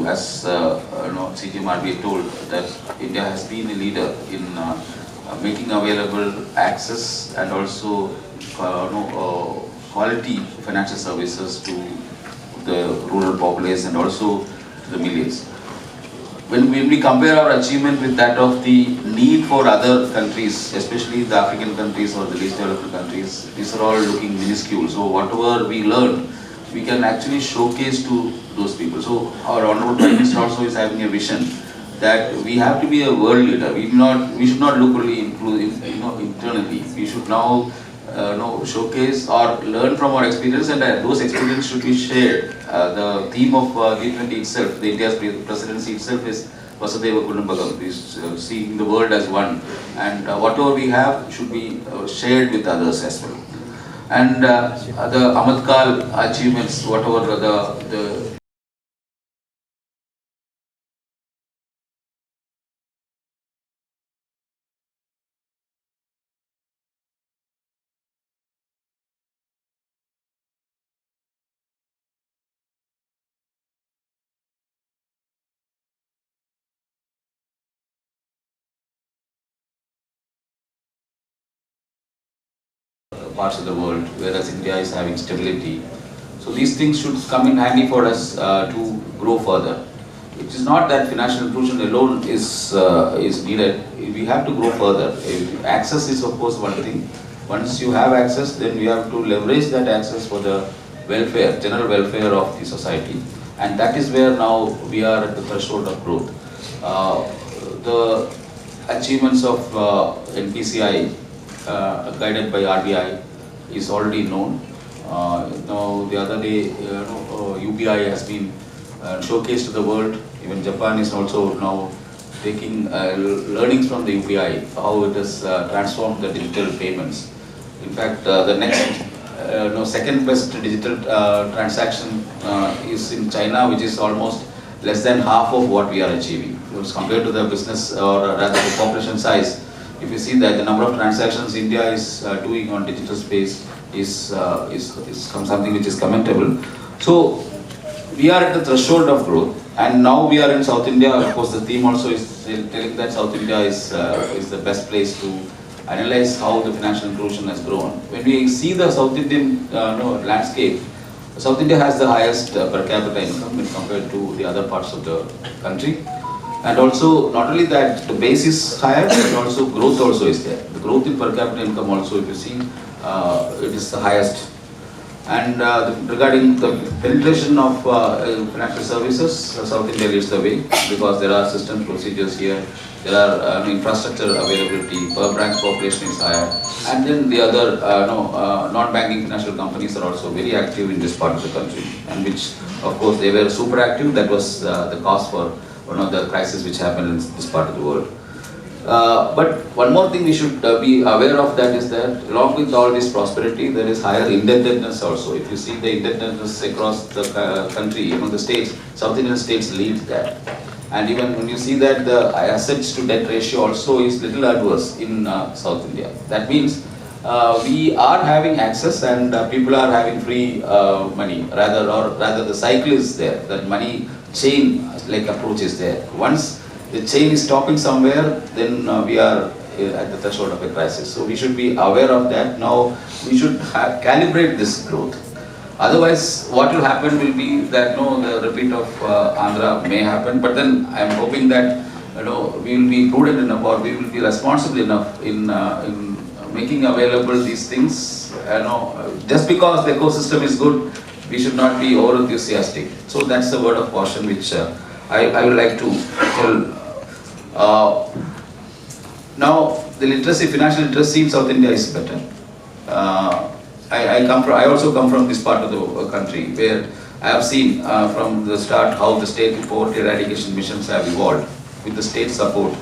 as CGMRB told, that India has been a leader in making available access and also quality financial services to the rural populace and also to the millions. When we compare our achievement with that of the need for other countries, especially the African countries or the least developed countries, these are all looking minuscule. So whatever we learn, we can actually showcase to those people. So our Honorable Prime Minister also is having a vision that we have to be a world leader. We should not look only internally. We should now showcase or learn from our experience, and those experiences should be shared. The theme of G20 itself, the India's presidency itself, is Vasudhaiva Kudumbakam, is seeing the world as one, and whatever we have should be shared with others as well. And the Amadkal achievements, whatever the parts of the world, whereas India is having stability. So these things should come in handy for us to grow further. It is not that financial inclusion alone is needed. We have to grow further. Access is of course one thing. Once you have access, then we have to leverage that access for the welfare, general welfare of the society. And that is where now we are at the threshold of growth. The achievements of NPCI guided by RBI is already known. Now the other day, UPI has been showcased to the world. Even Japan is also now taking learnings from the UPI, how it has transformed the digital payments. In fact, the next second best digital transaction is in China, which is almost less than half of what we are achieving. Compared to the business or rather the population size, if you see that the number of transactions India is doing on digital space is something which is commendable. So we are at the threshold of growth, and now we are in South India. Of course, the theme also is telling that South India is the best place to analyze how the financial inclusion has grown. When we see the South Indian landscape, South India has the highest per capita income when compared to the other parts of the country. And also, not only that, the base is higher, but also growth also is there. The growth in per capita income also, if you see, it is the highest. And regarding the penetration of financial services, South India leads the way because there are system procedures here, there are infrastructure availability, per branch population is higher, and then the other non-banking financial companies are also very active in this part of the country, and which, of course, they were super active. That was the cause for one of the crises which happened in this part of the world. But one more thing we should be aware of, that is that along with all this prosperity, there is higher indebtedness also. If you see the indebtedness across the country, among the states, South Indian states lead that. And even when you see that the assets to debt ratio also is little adverse in South India. That means we are having access and people are having free money. Rather the cycle is there, that money chain like approach is there. Once the chain is stopping somewhere, then we are at the threshold of a crisis. So we should be aware of that. Now we should calibrate this growth. Otherwise, what will happen will be that the repeat of Andhra may happen. But then I am hoping that we will be prudent enough, or we will be responsible enough in making available these things. Just because the ecosystem is good, we should not be over enthusiastic. So that's the word of caution which I would like to tell. Now the literacy, financial literacy in South India is better. I also come from this part of the country where I have seen from the start how the state poverty eradication missions have evolved with the state support.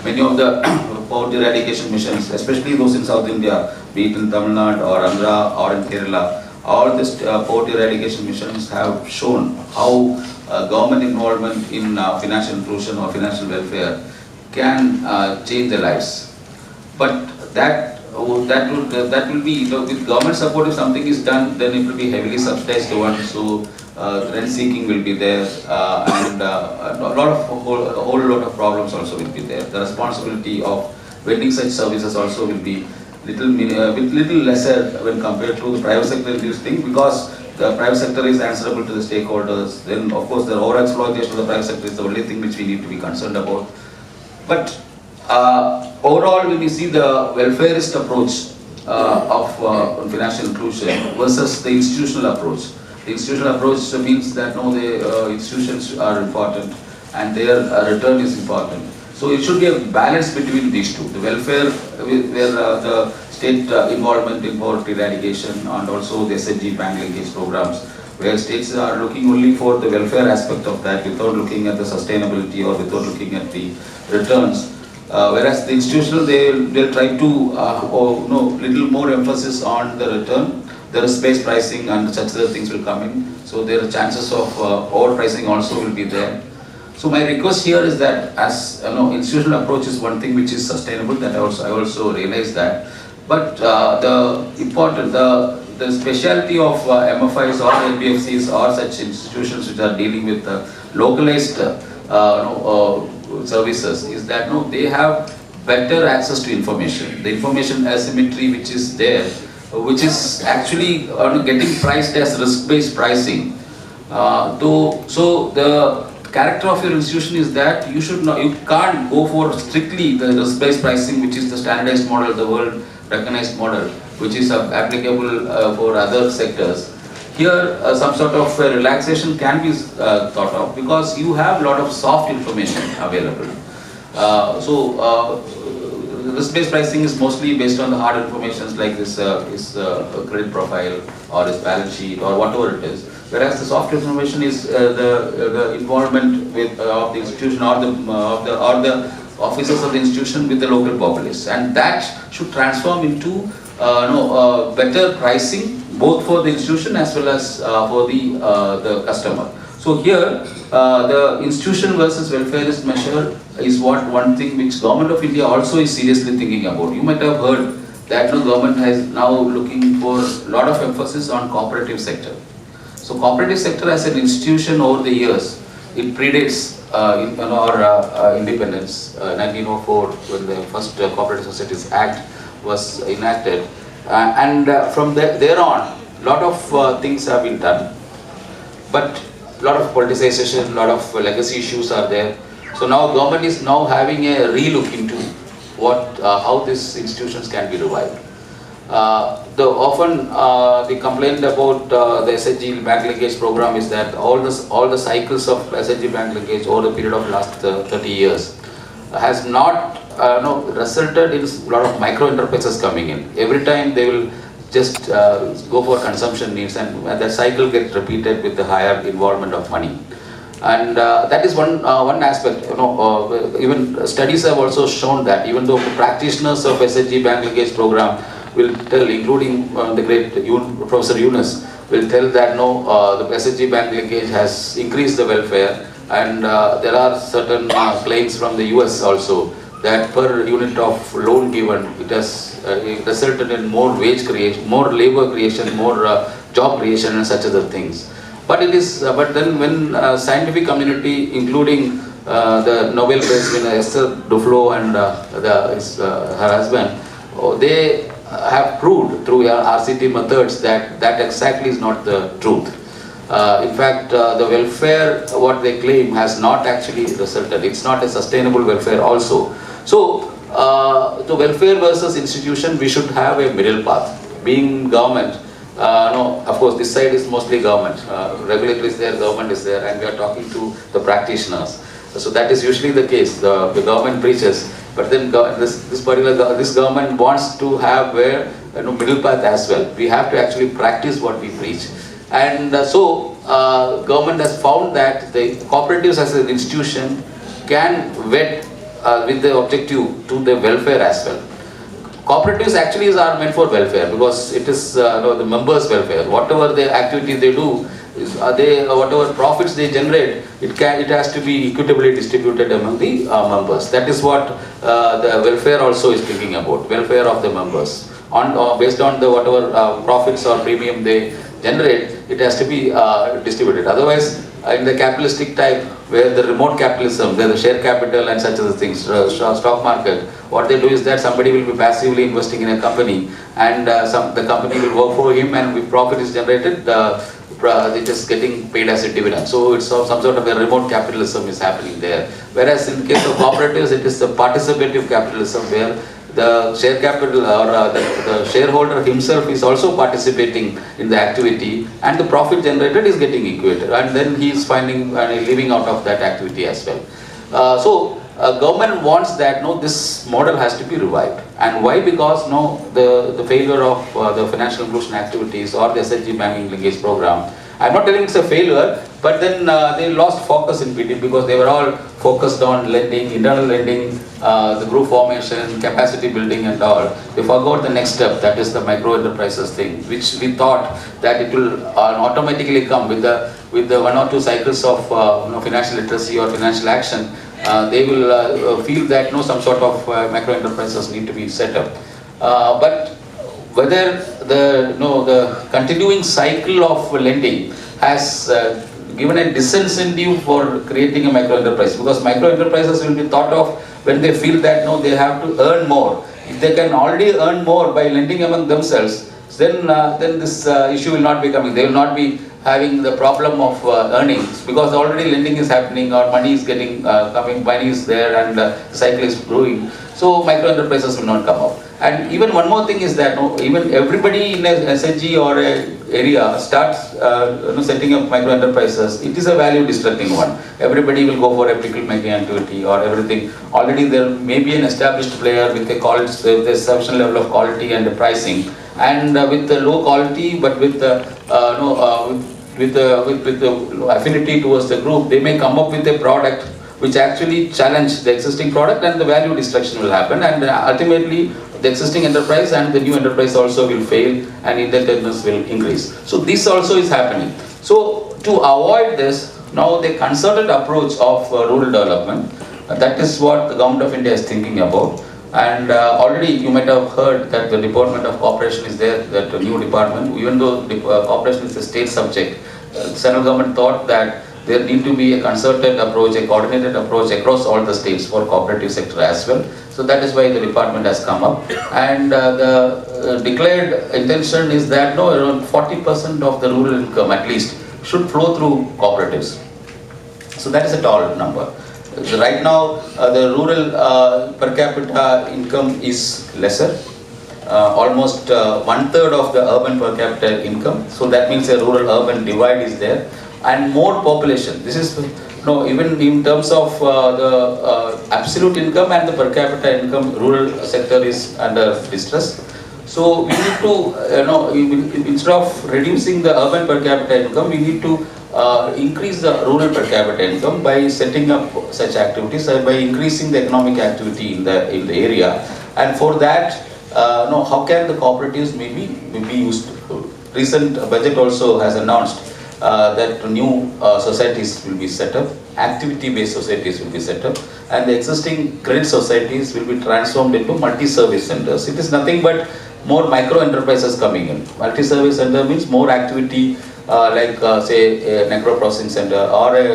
Many of the poverty eradication missions, especially those in South India, be it in Tamil Nadu or Andhra or in Kerala, all these poverty eradication missions have shown how government involvement in financial inclusion or financial welfare can change their lives. But that will be, with government support, if something is done, then it will be heavily subsidized one. So rent seeking will be there, and a whole lot of problems also will be there. The responsibility of vending such services also will be little lesser when compared to the private sector in this thing, because the private sector is answerable to the stakeholders. Then of course the over-exploitation of the private sector is the only thing which we need to be concerned about. But overall, when we see the welfareist approach of financial inclusion versus the institutional approach, the institutional approach means that no, the institutions are important and their return is important. So it should be a balance between these two. The welfare, where the state involvement in poverty eradication, and also the SHG bank linkage programs, where states are looking only for the welfare aspect of that without looking at the sustainability or without looking at the returns. Whereas the institutional, they'll try to little more emphasis on the return. There is space pricing and such other things will come in. So there are chances of overpricing also will be there. So my request here is that, as institutional approach is one thing which is sustainable. That I also realize that. But the specialty of MFIs or NBFCs or such institutions which are dealing with localized services is that they have better access to information. The information asymmetry which is there, which is actually getting priced as risk-based pricing. So the character of your institution is that you can't go for strictly the risk-based pricing, which is the standardized model, the world recognized model, which is applicable for other sectors. Here, some sort of relaxation can be thought of, because you have a lot of soft information available. Risk-based pricing is mostly based on the hard information like his credit profile or his balance sheet or whatever it is. Whereas the soft information is the involvement of the institution or the officers of the institution with the local populace, and that should transform into better pricing both for the institution as well as for the customer. So here, the institution versus welfareist measure is one thing which Government of India also is seriously thinking about. You might have heard that the government is now looking for a lot of emphasis on cooperative sector. So cooperative sector as an institution over the years, it predates in our independence, 1904, when the first Cooperative Societies Act was enacted. And from there on, a lot of things have been done. But a lot of politicization, a lot of legacy issues are there. So now government is now having a relook into how these institutions can be revived. The complaint about the SHG bank linkage program is that all the cycles of SHG bank linkage over the period of last 30 years has not resulted in a lot of micro enterprises coming in. Every time they will just go for consumption needs, and that cycle gets repeated with the higher involvement of money. And that is one aspect. Even studies have also shown that even though the practitioners of SHG bank linkage program will tell, including the great Professor Yunus, will tell that the SHG bank linkage has increased the welfare, and there are certain claims from the US also that per unit of loan given, it has resulted in more wage creation, more labor creation, more job creation, and such other things. But then when scientific community, including the Nobel Prize winner Esther Duflo and her husband, they have proved through RCT methods that exactly is not the truth. In fact, the welfare, what they claim, has not actually resulted. It's not a sustainable welfare also. So, the welfare versus institution, we should have a middle path. Being government, of course, this side is mostly government. Regulator is there, government is there, and we are talking to the practitioners. So that is usually the case. The government preaches, but then this government wants to have a middle path as well. We have to actually practice what we preach, and government has found that the cooperatives as an institution can vet with the objective to the welfare as well. Cooperatives actually are meant for welfare, because it is the members' welfare. Whatever the activity they do, whatever profits they generate, it has to be equitably distributed among the members. That is what the welfare also is thinking about. Welfare of the members, based on the whatever profits or premium they generate, it has to be distributed. Otherwise, in the capitalistic type, where the remote capitalism, where the share capital and such other things, stock market, what they do is that somebody will be passively investing in a company, and the company will work for him, and if profit is generated, they're just getting paid as a dividend. So it's some sort of a remote capitalism is happening there. Whereas in the case of cooperatives, it is a participative capitalism where the share capital or the shareholder himself is also participating in the activity, and the profit generated is getting equated, and then he is finding living out of that activity as well. Government wants that this model has to be revived. And why? Because the failure of the financial inclusion activities or the SHG banking linkage program, I'm not telling it's a failure, but then they lost focus in PT because they were all focused on lending, internal lending, the group formation, capacity building and all. They forgot the next step, that is the micro enterprises thing, which we thought that it will automatically come with the 1 or 2 cycles of financial literacy or financial action. They will feel that some sort of micro enterprises need to be set up. But whether the continuing cycle of lending has given a disincentive for creating a micro enterprise, because micro enterprises will be thought of when they feel that they have to earn more. If they can already earn more by lending among themselves, then this issue will not be coming. They will not be having the problem of earnings, because already lending is happening or money is getting coming, money is there, and the cycle is growing. So micro enterprises will not come up. And even one more thing is that even everybody in a SHG or a area starts setting up micro enterprises. It is a value destructing one. Everybody will go for a pickle making activity or everything. Already there may be an established player with a sufficient level of quality and pricing, and with the low quality but with the with the affinity towards the group, they may come up with a product which actually challenge the existing product, and the value destruction will happen, and ultimately the existing enterprise and the new enterprise also will fail, and indebtedness will increase. So this also is happening. So to avoid this, now the concerted approach of rural development, that is what the Government of India is thinking about. And already you might have heard that the Department of Cooperation is there, that new department. Even though cooperation is a state subject, central government thought that there need to be a concerted approach, a coordinated approach across all the states for cooperative sector as well. So that is why the department has come up. And the declared intention is that around 40% of the rural income at least should flow through cooperatives. So that is a tall number. So right now, the rural per capita income is lesser, almost 1/3 of the urban per capita income. So that means a rural-urban divide is there, and more population. This is even in terms of the absolute income and the per capita income, rural sector is under distress. So we need to, instead of reducing the urban per capita income, we need to increase the rural per capita income by setting up such activities, by increasing the economic activity in the area. And for that, how can the cooperatives maybe be used? Recent budget also has announced that new societies will be set up, activity-based societies will be set up, and the existing credit societies will be transformed into multi-service centers. It is nothing but more micro enterprises coming in. Multi-service center means more activity, like say a necro processing center or a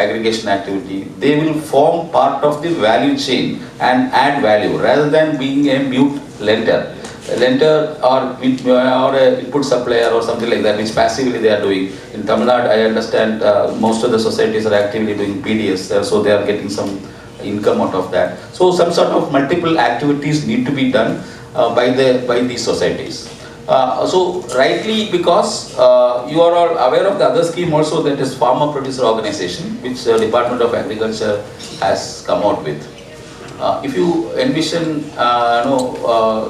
aggregation activity. They will form part of the value chain and add value rather than being a mute lender. A lender or a input supplier or something like that, which passively they are doing. In Tamil Nadu, I understand most of the societies are actively doing PDS, so they are getting some income out of that. So some sort of multiple activities need to be done by these societies. So rightly, because you are all aware of the other scheme also, that is farmer producer organization, which Department of Agriculture has come out with. If you envision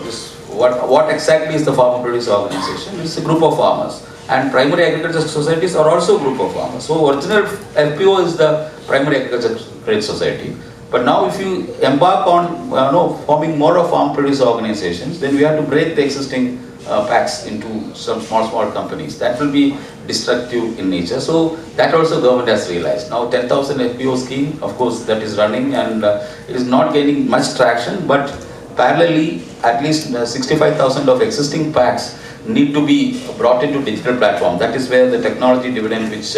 this, what exactly is the farmer producer organization? It's a group of farmers, and primary agriculture societies are also a group of farmers. So original FPO is the primary agriculture credit society. But now if you embark on forming more of farm producer organizations, then we have to break the existing packs into some small companies. That will be destructive in nature. So that also government has realized. Now 10,000 FPO scheme, of course, that is running, and it is not gaining much traction, but parallelly at least 65,000 of existing packs need to be brought into digital platform. That is where the technology dividend which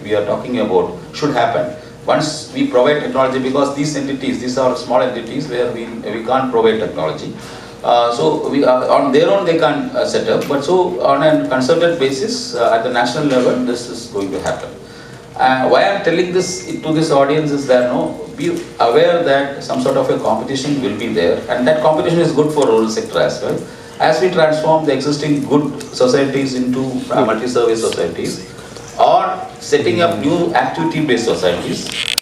we are talking about should happen. Once we provide technology, because these entities, these are small entities where we can't provide technology. So we on their own they can set up, but so on a concerted basis at the national level, this is going to happen. Why I am telling this to this audience is that be aware that some sort of a competition will be there, and that competition is good for rural sector as well. As we transform the existing good societies into multi-service societies, or setting up new activity-based societies,